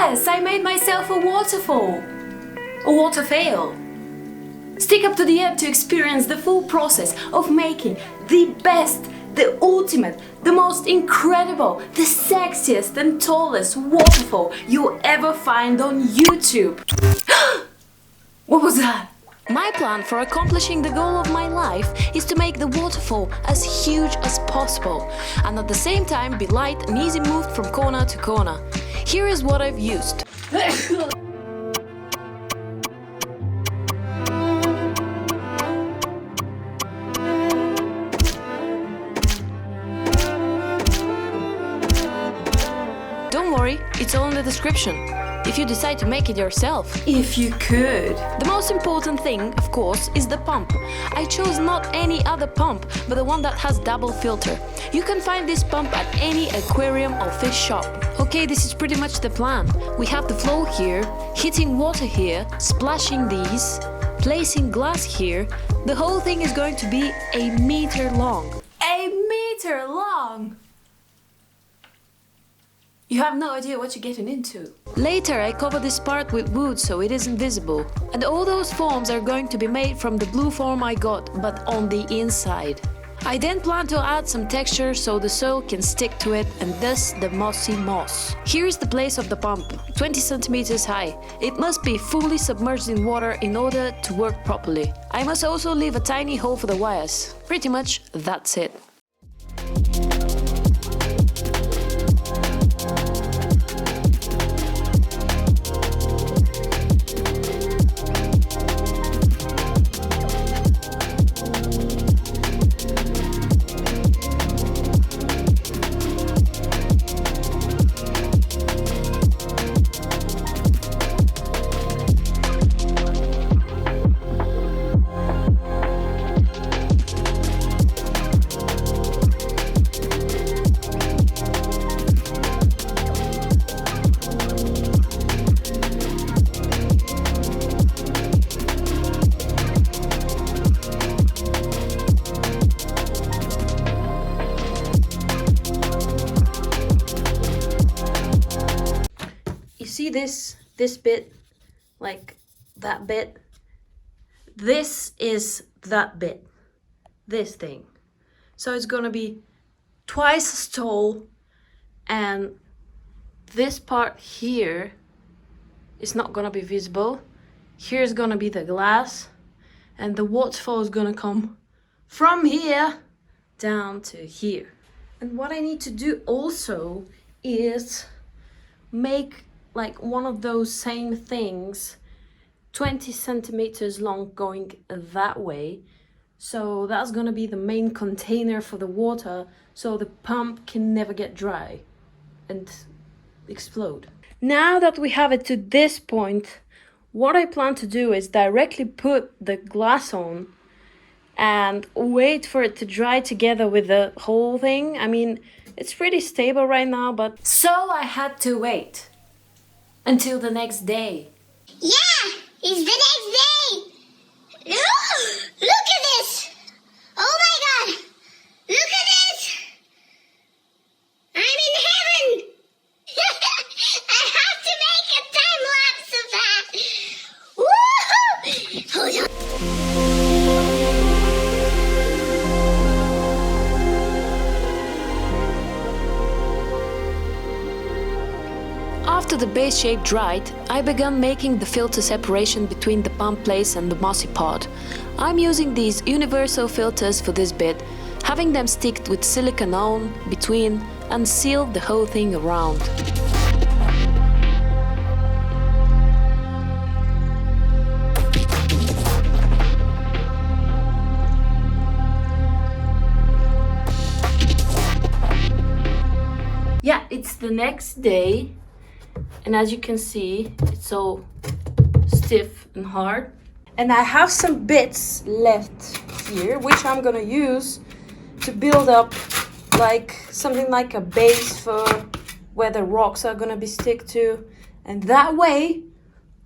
Yes, I made myself a waterfall. A waterfall. Stick up to the end to experience the full process of making the best, the ultimate, the most incredible, the sexiest and tallest waterfall you'll ever find on YouTube. What was that? My plan for accomplishing the goal of my life is to make the waterfall as huge as possible and at the same time be light and easy moved from corner to corner. Here is what I've used. Don't worry, it's all in the description. If you decide to make it yourself. If you could. The most important thing, of course, is the pump. I chose not any other pump, but the one that has double filter. You can find this pump at any aquarium or fish shop. Okay, this is pretty much the plan. We have the flow here, hitting water here, splashing these, placing glass here. The whole thing is going to be 1 meter long. 1 meter long! You have no idea what you're getting into. Later I cover this part with wood so it isn't visible. And all those forms are going to be made from the blue form I got, but on the inside. I then plan to add some texture so the soil can stick to it and thus the mossy moss. Here is the place of the pump, 20 centimeters high. It must be fully submerged in water in order to work properly. I must also leave a tiny hole for the wires. Pretty much that's it. See this bit, like that bit? This is that bit, this thing. So it's gonna be twice as tall, and this part here is not gonna be visible. Here's gonna be the glass, and the waterfall is gonna come from here down to here. And what I need to do also is make like one of those same things 20 centimeters long going that way. So that's gonna be the main container for the water so the pump can never get dry and explode. Now that we have it to this point, what I plan to do is directly put the glass on and wait for it to dry together with the whole thing. I mean, it's pretty stable right now, but so I had to wait until the next day. Yeah, it's the next day. Look at this. Oh my God. Look at this. I'm in heaven. I have to make a time lapse of that. Woohoo! Hold on. After the base shape dried, I began making the filter separation between the pump place and the mossy part. I'm using these universal filters for this bit, having them stick with silicone on between and seal the whole thing around. Yeah, it's the next day. And as you can see, it's all stiff and hard. And I have some bits left here, which I'm gonna use to build up like something like a base for where the rocks are gonna be stick to. And that way,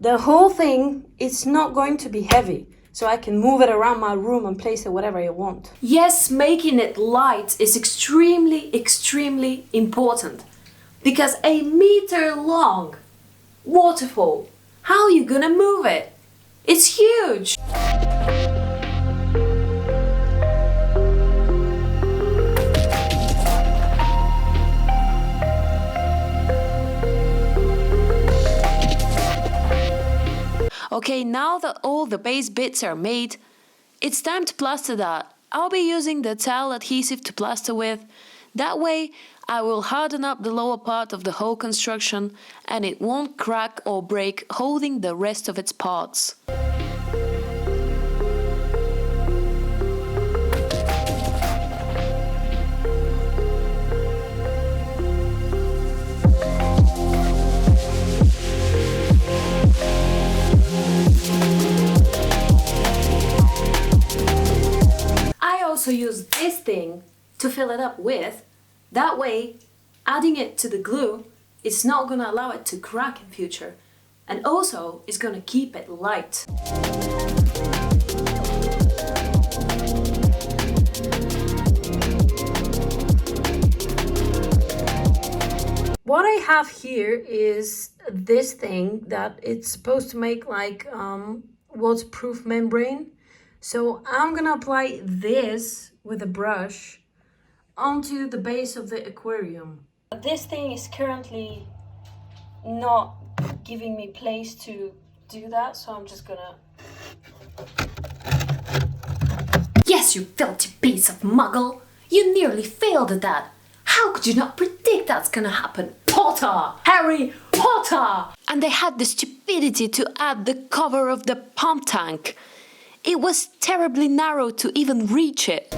the whole thing is not going to be heavy. So I can move it around my room and place it whatever I want. Yes, making it light is extremely, extremely important. Because 1 meter long Waterfall. How are you gonna move it? It's huge! Okay, now that all the base bits are made, it's time to plaster that. I'll be using the towel adhesive to plaster with. That way, I will harden up the lower part of the whole construction and it won't crack or break, holding the rest of its parts. I also use this thing to fill it up with. That way, adding it to the glue, it's not gonna allow it to crack in future. And also, it's gonna keep it light. What I have here is this thing that it's supposed to make like waterproof membrane. So I'm gonna apply this with a brush onto the base of the aquarium. This thing is currently not giving me place to do that, so I'm just gonna... Yes, you filthy piece of muggle! You nearly failed at that! How could you not predict that's gonna happen? Potter! Harry Potter! And they had the stupidity to add the cover of the pump tank. It was terribly narrow to even reach it.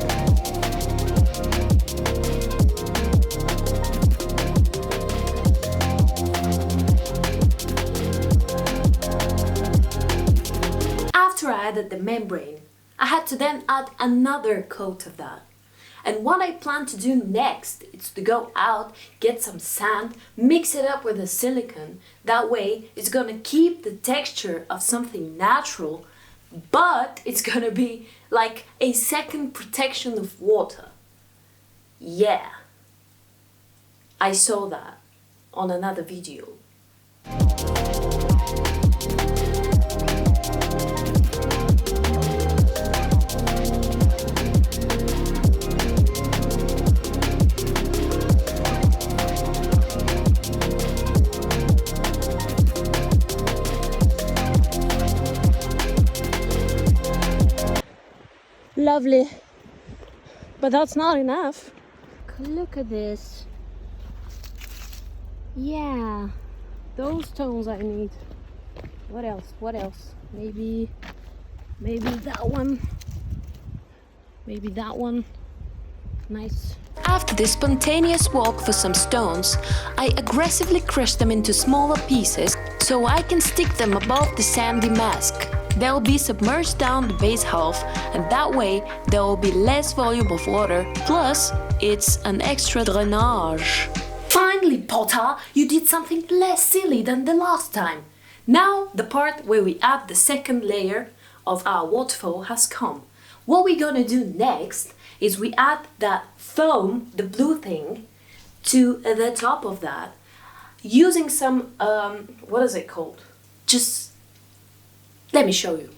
After I added the membrane, I had to then add another coat of that. And what I plan to do next is to go out, get some sand, mix it up with the silicone. That way it's gonna keep the texture of something natural, but it's gonna be like a second protection of water. Yeah, I saw that on another video. Lovely, but that's not enough. Look at this. Yeah, those tones I need. What else? What else? Maybe that one. Maybe that one. Nice. After this spontaneous walk for some stones, I aggressively crush them into smaller pieces so I can stick them above the sandy mask. They'll be submerged down the base half, and that way there will be less volume of water, plus it's an extra drainage. Finally, Potter, you did something less silly than the last time. Now the part where we add the second layer of our waterfall has come. What we're gonna do next is we add that foam, the blue thing, to the top of that, using some, what is it called? Just let me show you.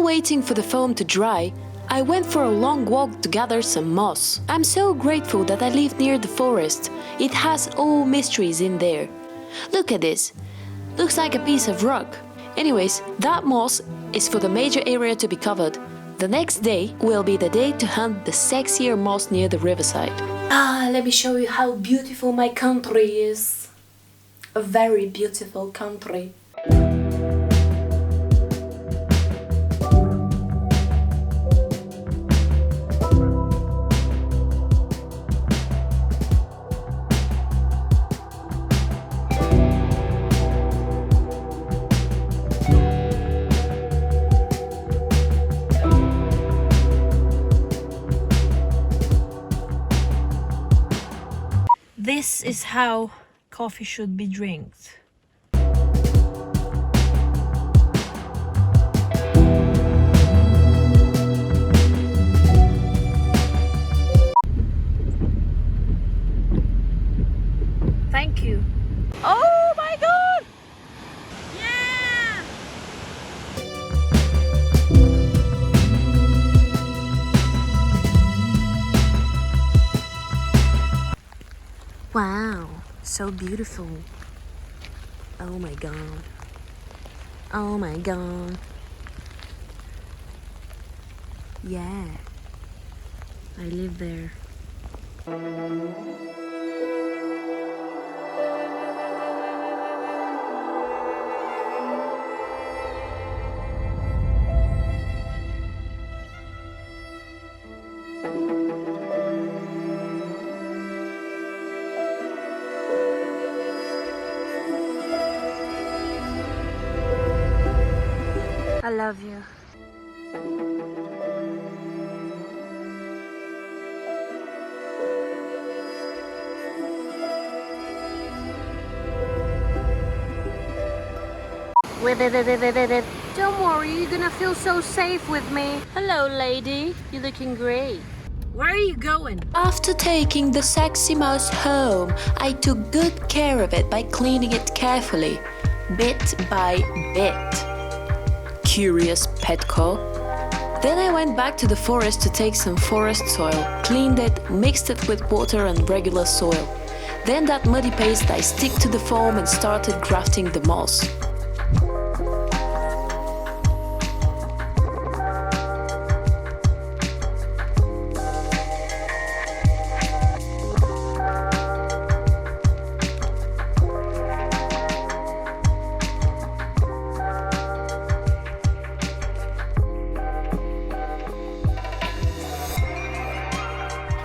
waiting for the foam to dry, I went for a long walk to gather some moss. I'm so grateful that I live near the forest. It has all mysteries in there. Look at this. Looks like a piece of rock. Anyways, that moss is for the major area to be covered. The next day will be the day to hunt the sexier moss near the riverside. Let me show you how beautiful my country is. A very beautiful country. This is how coffee should be drank. Thank you. Oh my God! Yeah! Wow, so beautiful. Oh my God. Oh my God. Yeah, I live there. I love you. Don't worry, you're gonna feel so safe with me. Hello, lady. You're looking great. Where are you going? After taking the sexy mouse home, I took good care of it by cleaning it carefully, bit by bit. Curious Petco. Then I went back to the forest to take some forest soil, cleaned it, mixed it with water and regular soil. Then that muddy paste I stick to the foam and started grafting the moss.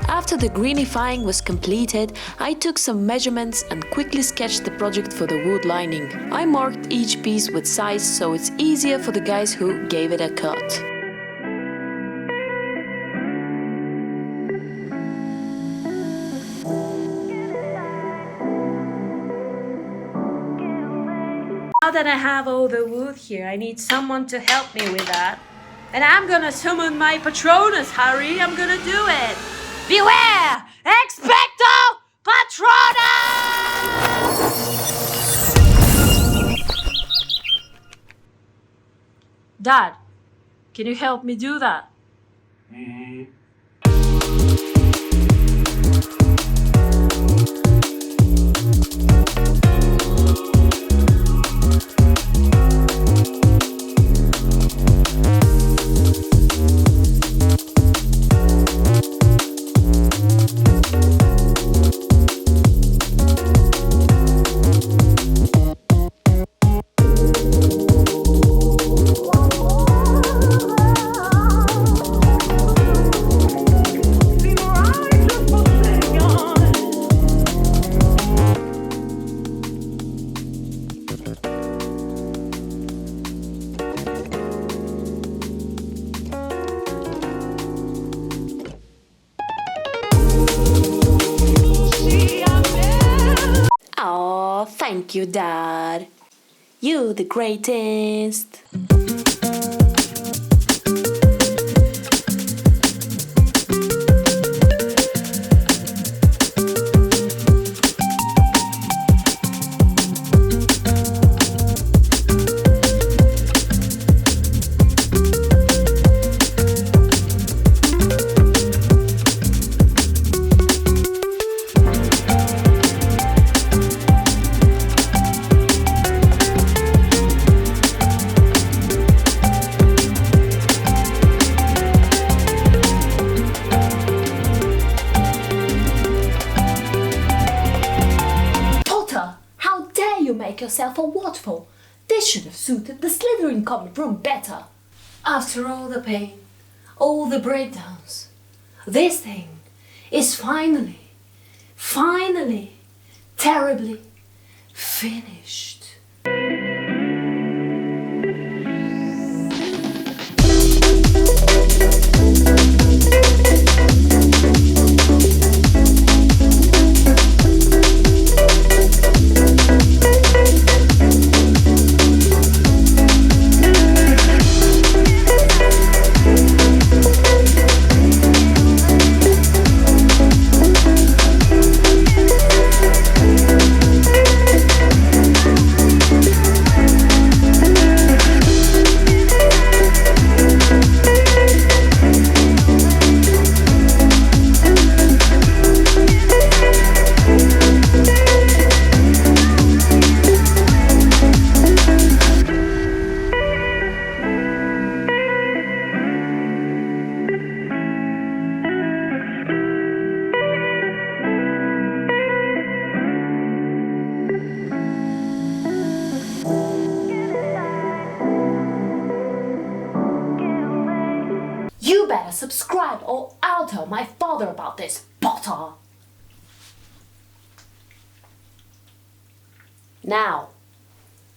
After the greenifying was completed, I took some measurements and quickly sketched the project for the wood lining. I marked each piece with size so it's easier for the guys who gave it a cut. Now that I have all the wood here, I need someone to help me with that. And I'm gonna summon my Patronus, Harry. I'm gonna do it. Beware! Expecto Patronus! Dad, can you help me do that? Oh, thank you, Dad. You're the greatest. should have suited the Slytherin comic room better. After all the pain, all the breakdowns, this thing is finally, terribly finished. You better subscribe or I'll tell my father about this, Potter. Now,